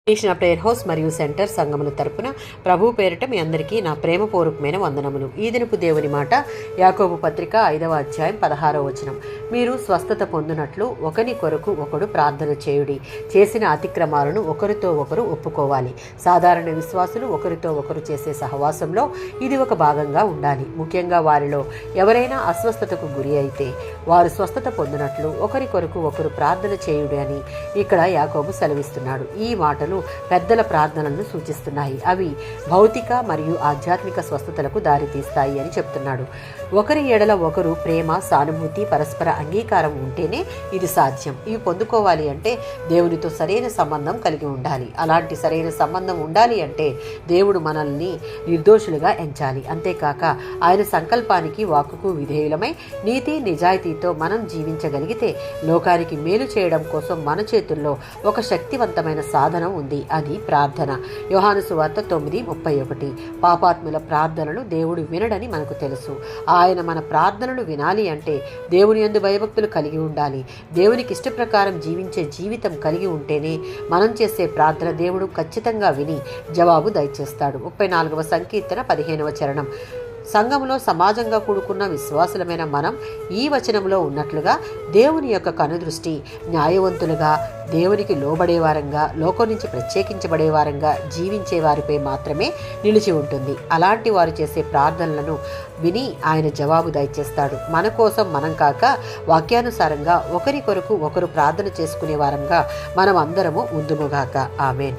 Krishna prayer house మరియు centre సంఘముల తరపున ప్రభు పేరిట మీ అందరికీ నా ప్రేమపూర్వకమైన వందనములు. ఈ దినపు దేవుని మాట యాకోబు పత్రిక 5వ అధ్యాయం 16వ వచనం. మీరు స్వస్థత పొందినట్లు ఒకని కొరకు ఒకడు ప్రార్థన చేయుడి. చేసిన అతిక్రమాలను ఒకరితో ఒకరు ఒప్పుకోవాలి. సాధారణ విశ్వాసులు ఒకరితో ఒకరు చేసే సహవాసంలో ఇది ఒక భాగంగా ఉండాలి. ముఖ్యంగా వారిలో ఎవరైనా అస్వస్థతకు గురి అయితే వారు స్వస్థత పొందినట్లు ఒకరి కొరకు ఒకరు ప్రార్థన చేయుడి అని ఇక్కడ యాకోబు సెలవిస్తున్నాడు. ఈ మాటలు పెద్దల ప్రార్థనలను సూచిస్తున్నాయి. అవి భౌతిక మరియు ఆధ్యాత్మిక స్వస్థతలకు దారితీస్తాయి అని చెప్తున్నాడు. ఒకరి ఎడల ఒకరు ప్రేమ, సానుభూతి, పరస్పర అంగీకారం ఉంటేనే ఇది సాధ్యం. ఇవి పొందుకోవాలి అంటే దేవునితో సరైన సంబంధం కలిగి ఉండాలి. అలాంటి సరైన సంబంధం ఉండాలి అంటే దేవుడు మనల్ని నిర్దోషులుగా ఎంచాలి. అంతేకాక ఆయన సంకల్పానికి, వాక్కుకు విధేయులమై నీతి నిజాయితీతో మనం జీవించగలిగితే లోకానికి మేలు చేయడం కోసం మన చేతుల్లో ఒక శక్తివంతమైన సాధనం ఉంది. అది ప్రార్థన. యోహాను సువార్త 9:31. పాపాత్ముల ప్రార్థనలు దేవుడు వినడని మనకు తెలుసు. ఆయన మన ప్రార్థనలు వినాలి అంటే దేవుని యందు భయభక్తులు కలిగి ఉండాలి. దేవునికి ఇష్ట ప్రకారం జీవించే జీవితం కలిగి ఉంటేనే మనం చేసే ప్రార్థన దేవుడు ఖచ్చితంగా విని జవాబు దయచేస్తాడు. 34వ సంకీర్తన 15వ చరణం. సంఘములో సమాజంగా కూడుకున్న విశ్వాసులమైన మనం ఈ వచనంలో ఉన్నట్లుగా దేవుని యొక్క కనుదృష్టి న్యాయవంతులుగా, దేవునికి లోబడేవారంగా, లోకం నుంచి ప్రత్యేకించబడేవారంగా జీవించే వారిపై మాత్రమే నిలిచి ఉంటుంది. అలాంటి వారు చేసే ప్రార్థనలను విని ఆయన జవాబు దయచేస్తాడు. మన కోసం మనం కాక వాక్యానుసారంగా ఒకరి కొరకు ఒకరు ప్రార్థన చేసుకునే వారంగా మనం అందరము ఉందుముగాక. ఆమేన్.